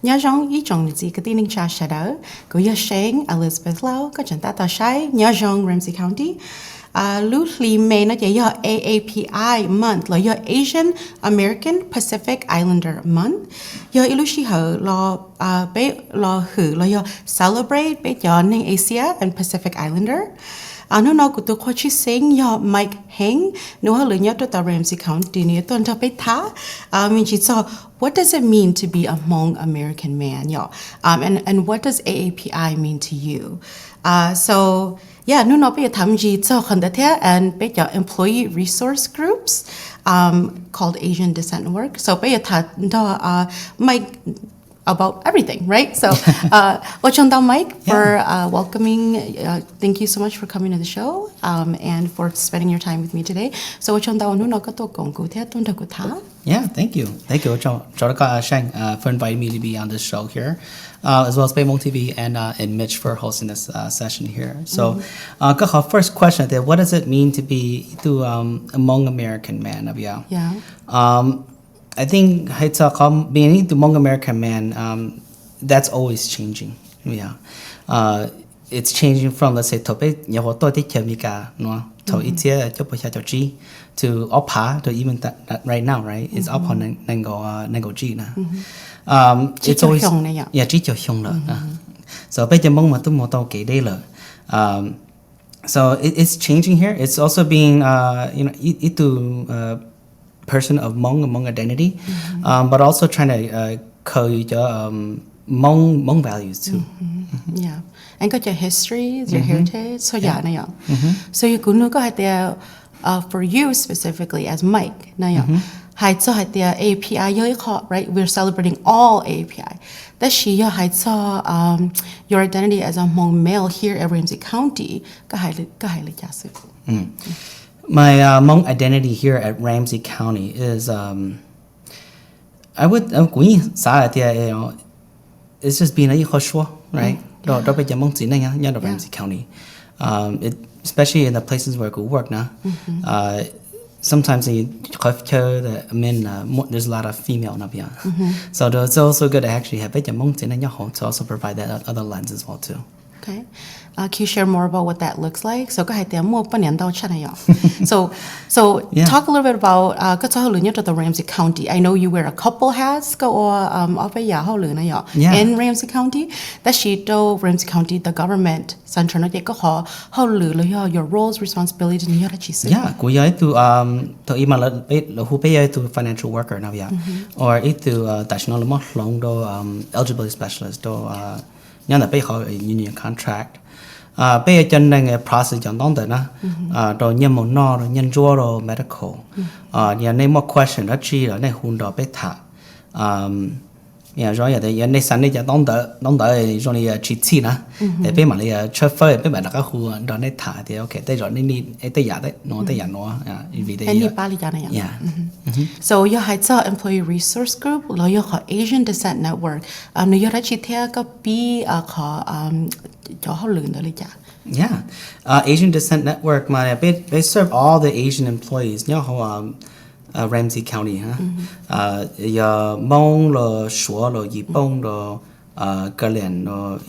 nhớ giống ý chồng gì cái tin cha sẽ đỡ của yêu sáng Elizabeth Lau có chẳng ta tao sai nhớ giống Ramsey County lúc li mê nó chỉ do AAPI month là do Asian American Pacific Islander month do ilu shi hở bé hử là do celebrate bé cho nên Asia and Pacific Islander nó của tôi khoa chỉ sinh do Mike Heng nó hơi nhớ tôi tại Ramsey County này tôi cho bé thá mình chỉ cho what does it mean to be among American man and what does AAPI mean to you so yeah nó bây giờ thăm gì cho khẩn thế and bây giờ employee resource groups called Asian Descent Network so bây giờ thật đó Mike about everything, right? So, Mike, for welcoming. Thank you so much for coming to the show and for spending your time with me today. So, yeah, thank you. Thank you, Shang, for inviting me to be on this show here, as well as Baymong TV and Mitch for hosting this session here. So, first question, what does it mean to be among American men? Yeah. I think being among American men, that's always changing. Yeah, it's changing from, let's say to AAPI to even that right now, right? It's up on Nango G na. It's always so so it's changing here. It's also being person of Hmong identity, but also trying to Hmong values too. Yeah, and got your history, your heritage. So so you could go ahead there for you specifically as Mike. So there API right? We're celebrating all API. That she your identity as a Hmong male here at Ramsey County. My Hmong identity here at Ramsey County is, I would it's just being a Yoshua, right? Ramsey County. Especially in the places where I go work now. Sometimes there's a lot of female now. So it's also good to actually have to also provide that other lens as well too. Okay. Can you share more about what that looks like? So talk a little bit about the Ramsey County. I know you wear a couple hats in Ramsey County. That she do Ramsey County, the government center your roles, responsibilities. Yeah, to financial worker now, or to eligibility specialist union contract. Bây giờ nên process chọn đón tới na, rồi nhân một nọ rồi nhân chúa rồi medical, nhà nên một question đó chi rồi nên hun đó bé thả, nhà rồi nhà đây nên sáng nay chọn đón tới rồi này chi chi na, để bé mà này chauffeur bé mà đặt cái khu đó nên thả thì ok, đây rồi nên đi đây giả đấy, nó vì đây. Any Bali giả này. Yeah. So you had employee resource group, lo you Asian Descent Network, no you had chi theo cái bi Yeah, Asian Descent Network, they serve all the Asian employees. Ramsey County, Hmong, lo Shuo, lo Yibong, lo Galian,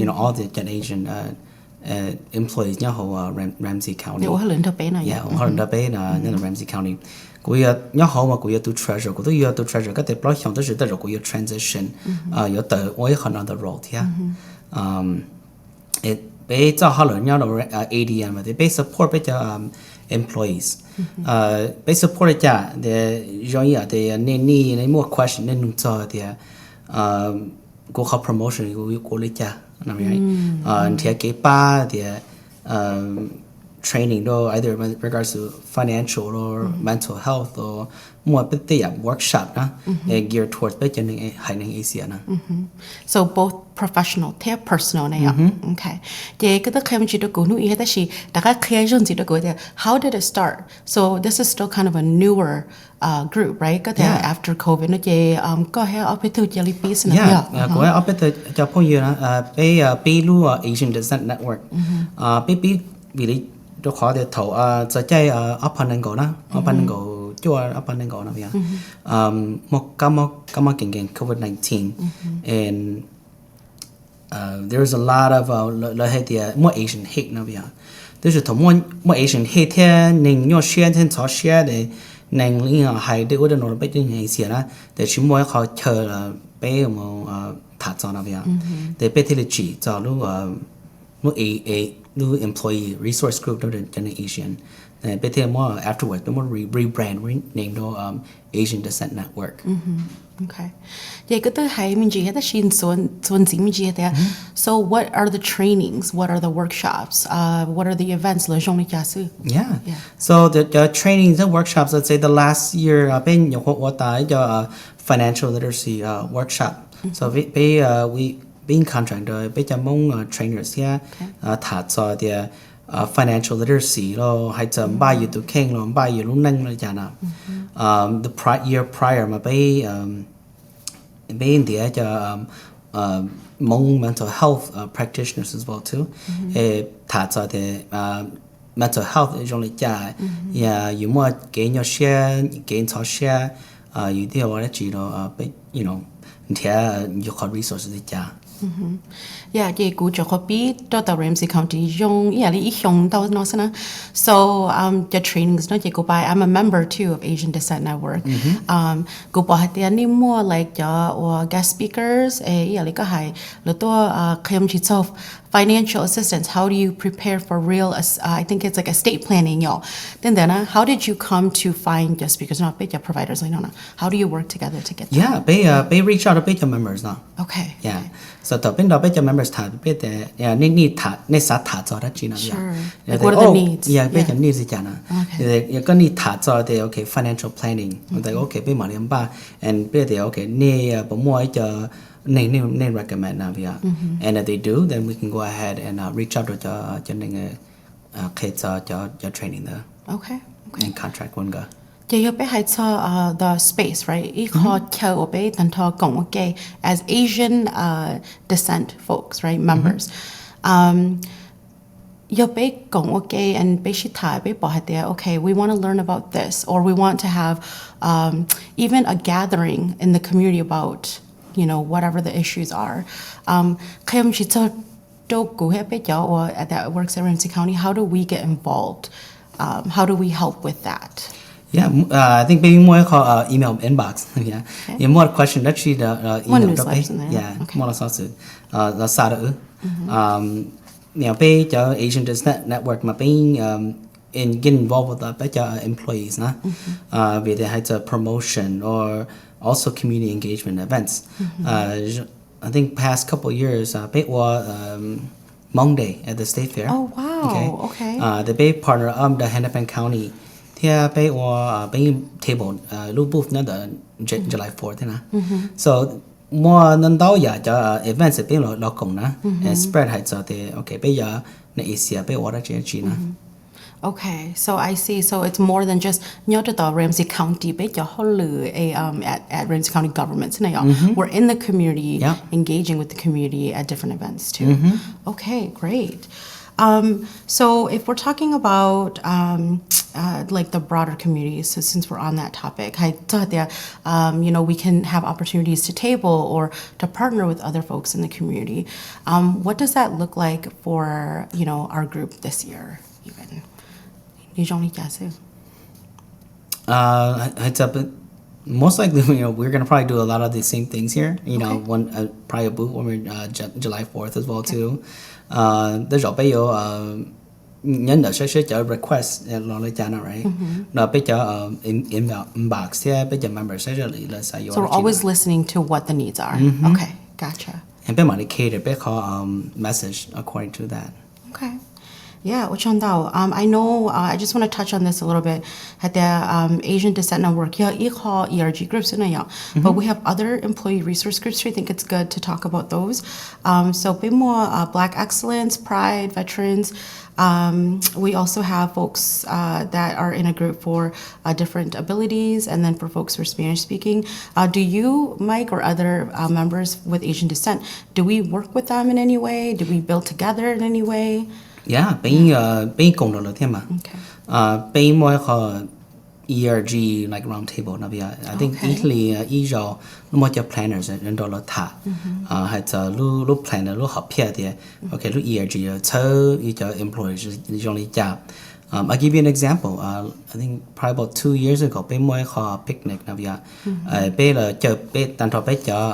all the Asian employees. Ramsey County. Ramsey County. To treasure, to treasure. Transition. Another role. It based on ADM, they support employees. They support the need more question go promotion and training either with regards to financial or mental health or more workshop geared towards high Asia. So both professional, personal okay. How did it start? So this is still kind of a newer group, right? After COVID, go ahead up to Jelly Piece. Go ahead up to Asian Descent Network. Really to call the toe up and go chua up and go na bia mo kama king COVID-19 and there's a lot of more Asian hate na bia there's a more Asian hate here ning nyo share then so share de ning li hai de wo de no be tin hai sia na de chi mo kho chờ be mo tha cho na bia de be the chi cho lu a new employee resource group no the Asian be the more afterwards the more rebrand named Asian Descent Network. Okay. Yeah, good to have me here. That's in there. So, what are the trainings? What are the workshops? What are the events? Yeah. So the trainings and workshops. Let's say the last year, I've been financial literacy workshop. So we been contracted. Trainers here. So the financial literacy. Lo hay buy you to king lo buy you lo nang lo jana. The year prior, my being the mental health practitioners as well too. The mental health is only yeah. You might gain your share, gain your share. You deal with it, you know, you got resources. Yeah, yeah, good job. The Ramsey County young, yeah, young. So the trainings not go by. I'm a member too of Asian Descent Network. Go by the any more like or guest speakers. Yeah, like a high. Little financial assistance. How do you prepare for real? I think it's like estate planning, y'all. Then how did you come to find guest speakers? Not big providers. Like no. How do you work together to get? Yeah, they reach out to big members now. Okay. Yeah. So the big members have bit need so that you know. Sure. Like what are the needs? Yeah, big needs is jana. Okay. You're gonna need so they okay financial planning. Like okay, be money and be they okay but more they recommend now and if they do, then we can go ahead and reach out to the kids your training there. Okay. And contract one go. Yeah, you the space, right? As Asian descent folks, right? Members. Okay, we want to learn about this, or we want to have even a gathering in the community about, you know, whatever the issues are. Or that works at Ramsey County. How do we get involved? How do we help with that? Yeah, I think maybe more call email inbox. Yeah, okay. Yeah, more question that she the email. Yeah, more sauce. The sada. You know, pay Asian Descent Network. My being in get involved with the better employees. Na, with the promotion or also community engagement events. I think past couple years, pay was Monday at the state fair. Oh wow! Okay. The bay partner the Hennepin County. Here, bay or being table, look both the July 4th, so more than events at being local, and spread heights out there. Okay, bay ya, Asia, bay water China. Okay, so I see. So it's more than just Ramsey County, at Ramsey County governments. We're in the community, engaging with the community at different events too. Okay, great. So if we're talking about like the broader community, so since we're on that topic, you know, we can have opportunities to table or to partner with other folks in the community. What does that look like for, you know, our group this year even? Most likely, you know, we're gonna probably do a lot of the same things here. You know, one probably a booth when we're July 4th as well too. There's a bit nhân đã sẽ request lo lại channel right. Nó bây giờ inbox yeah bây giờ member sẽ really là say. So we're always listening to what the needs are. Okay, gotcha. And bây giờ cater bây giờ message according to that. Okay. Yeah, I know, I just want to touch on this a little bit. At the Asian Descent Network, ERG groups, but we have other employee resource groups. So I think it's good to talk about those. So a bit more Black Excellence, Pride, Veterans. We also have folks that are in a group for different abilities, and then for folks who are Spanish speaking. Do you, Mike, or other members with Asian descent, do we work with them in any way? Do we build together in any way? Yeah, being cùng được thêm mà. Being more ERG like round table na bia. I think Okay. Italy Israel lu mo planners and dollar ta. Had lu planner lu hop here there. Okay, lu ERG so your employees usually job. I'll give you an example. I think probably about 2 years ago, bé moi kho picnic na bia. Bé là chờ bé tan thọ bé cho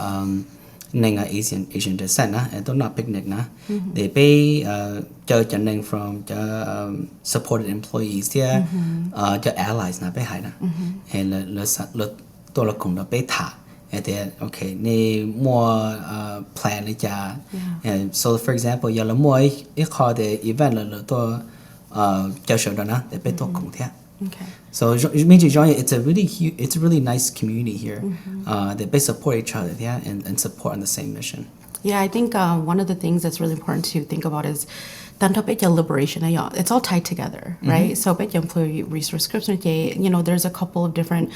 neng Asian descent na, and not picnic na. They pay cho neng from supported employees there, cho allies na bé hai na. And le to là cùng là bé thả. And then okay, ne more plan le cha. And so for example, ya là moi ít kho the event là to cho sự đó na, để bé to cùng thế. Okay. So it's a really nice community here. They support each other, yeah, and support on the same mission. Yeah, I think one of the things that's really important to think about is liberation. It's all tied together, right? So employee resource groups, there's a couple of different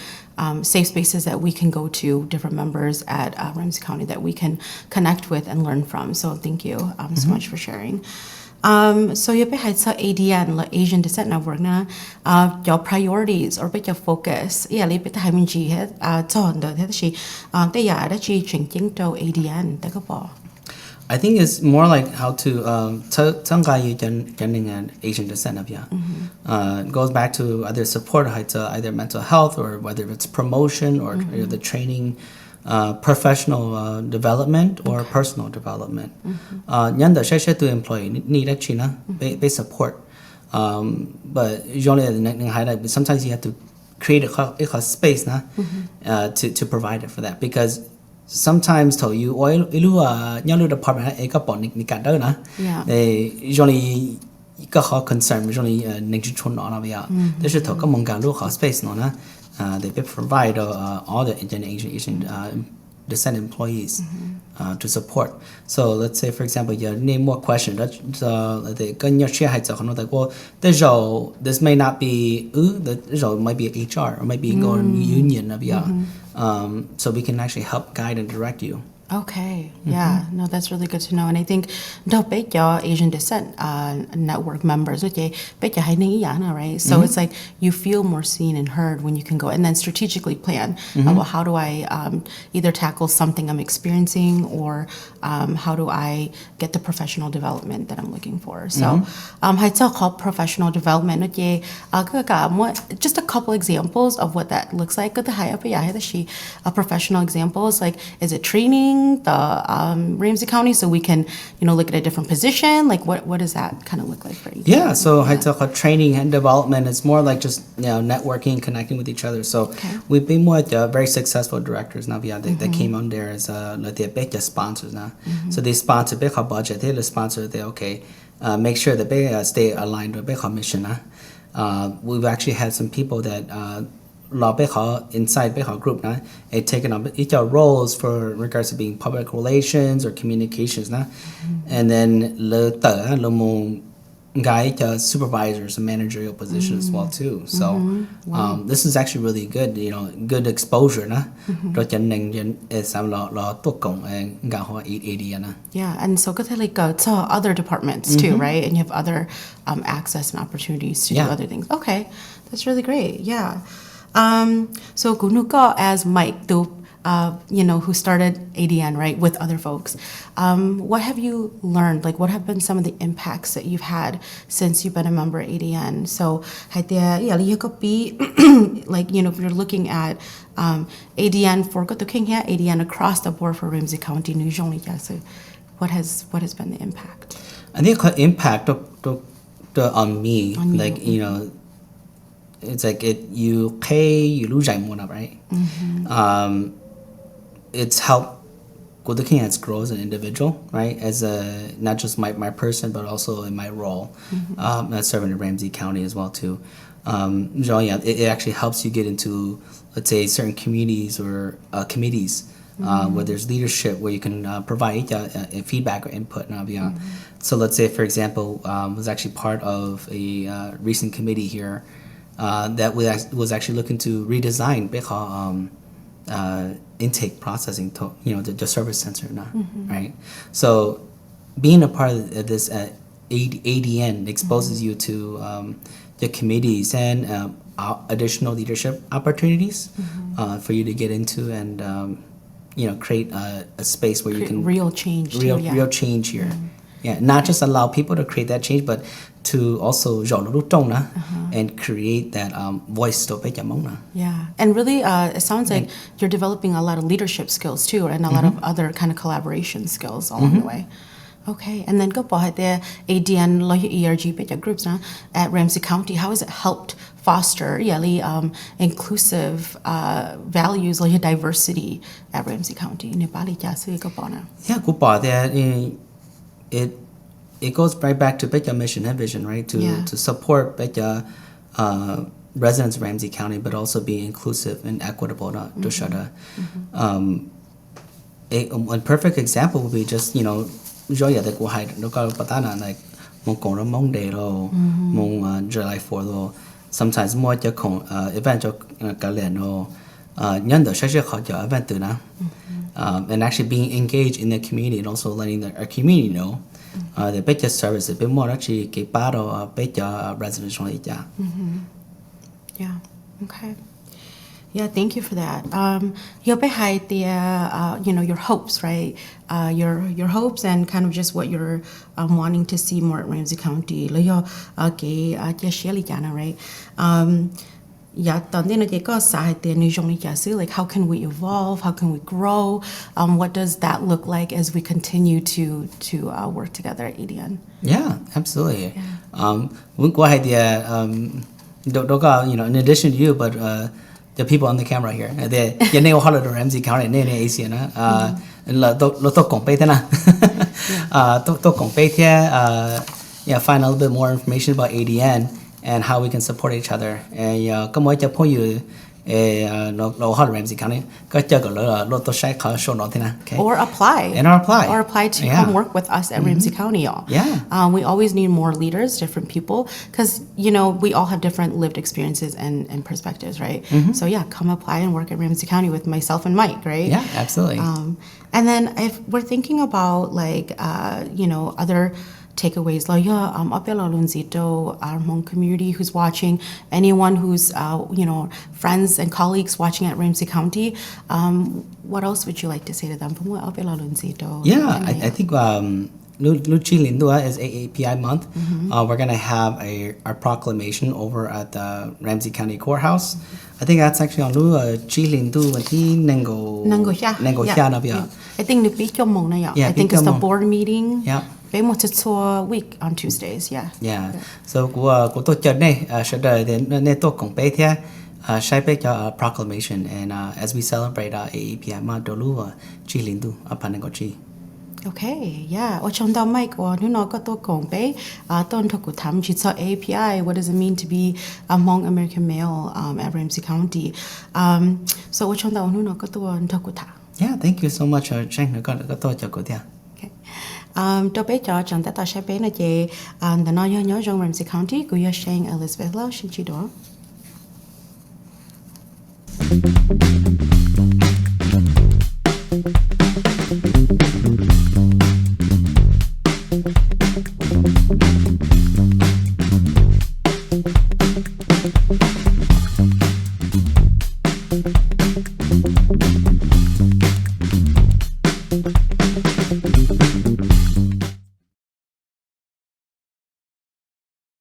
safe spaces that we can go to, different members at Ramsey County that we can connect with and learn from. So thank you so much for sharing. So you had ADN, like Asian Descent Network na, your priorities or your focus. Yeah, li bit hamin ji het chọn được thế thì đây là đã chỉ chuyển chính to ADN đấy có bỏ. I think it's more like how to some guy you getting an Asian descent of it goes back to either support either mental health or whether it's promotion or the training. Professional development or personal development. Nhân share to employee need actually na be support. But usually sometimes you have to create a space na to provide it for that, because sometimes to you ilu department e ka pon ni ka do na. They usually ka concern usually ning chun on ya. They should talk among ga lu space no na. They provide all the Asian descent employees to support. So let's say, for example, you name more question. This may not be this might be HR or might be union so we can actually help guide and direct you. Okay, yeah, no, that's really good to know. And I think your Asian descent network members, right? So it's like you feel more seen and heard when you can go and then strategically plan about how do I either tackle something I'm experiencing or how do I get the professional development that I'm looking for. So it's called professional development. Just a couple examples of what that looks like. Professional examples, like is it training the Ramsey County so we can look at a different position, like what does that kind of look like for you? Yeah, so training and development is more like just networking, connecting with each other. So we've been with very successful directors now. They came on there as big sponsors now. So they sponsor big budget. They sponsor make sure that they stay aligned with big mission. We've actually had some people that inside Beha group na taken up each roles for regards to being public relations or communications na, and then supervisors and managerial positions as well too. So this is actually really good, good exposure na. Yeah, and so to other departments too, right? And you have other access and opportunities to do other things. Okay, that's really great. Yeah. So Gunuka as Mike, who started ADN, right, with other folks. What have you learned? Like, what have been some of the impacts that you've had since you've been a member of ADN? So, you could be, if you're looking at ADN for ADN across the board for Ramsey County, New York, so what has been the impact? I think the impact on me, it's like you lose right? It's helped looking at growth as an individual, right? As not just my person, but also in my role, serving in Ramsey County as well too. It actually helps you get into, let's say, certain communities or committees where there's leadership, where you can provide feedback or input. So let's say, for example, was actually part of a recent committee here that was actually looking to redesign intake processing to the service center now, right? So being a part of this ADN exposes you to the committees and additional leadership opportunities for you to get into and create a space where you can real change real change here. Yeah, not just allow people to create that change, but to also and create that voice. Yeah, and really, it sounds like you're developing a lot of leadership skills too, and a lot of other kind of collaboration skills along the way. Okay, and then go ahead there, ADN, ERG, groups at Ramsey County. How has it helped foster inclusive values like diversity at Ramsey County? Yeah, it goes right back to Beja mission and vision, right? To support Beja residents of Ramsey County, but also be inclusive and equitable to shada. A perfect example would be just joya de ko hai no ka patana like mong kong mong de lo mong July 4 lo sometimes more cho kong event cho ka le no nyan do sha kho jo event tu na and actually being engaged in the community and also letting our community know the better service a bit more actually ke paro better residential ja. Yeah, okay. Yeah, thank you for that. Your hopes, right? Your hopes and kind of just what you're wanting to see more at Ramsey County. Right? Like how can we evolve? How can we grow? What does that look like as we continue to work together at ADN? Yeah, absolutely. In addition to you, but the people on the camera here, they know how to Ramsey County, ACN, find a little bit more information about ADN and how we can support each other. And Ramsey County, or apply to come work with us at Ramsey County, y'all. Yeah. We always need more leaders, different people, because we all have different lived experiences and perspectives, right? So yeah, come apply and work at Ramsey County with myself and Mike, right? Yeah, absolutely. And then if we're thinking about other takeaways, our Hmong community who's watching, anyone who's friends and colleagues watching at Ramsey County, what else would you like to say to them? Yeah, I think Luchi Lindua is AAPI month. We're gonna have our proclamation over at the Ramsey County Courthouse. I think that's actually on Chi Lindu when he Nengo I think I think it's the board meeting. Yeah. Week on Tuesdays, yeah. Yeah. So go to church should ne to kong pe thia proclamation and as we celebrate AAPI month dolu Chi Lindu apanengochi. Okay, yeah. Ochonda Mike or Nuno Koto Kompe, Ton Tokutam, Chitsa AAPI, what does it mean to be a Hmong American male at Ramsey County? So Ochonda Nuno Koto and Tokuta. Yeah, thank you so much, Cheng Koto Chakotia. Okay. Dobe George and Tata Shapena J and the Nyob Zoo Ramsey County, Guya Sheng Elizabeth Lau Shinchido.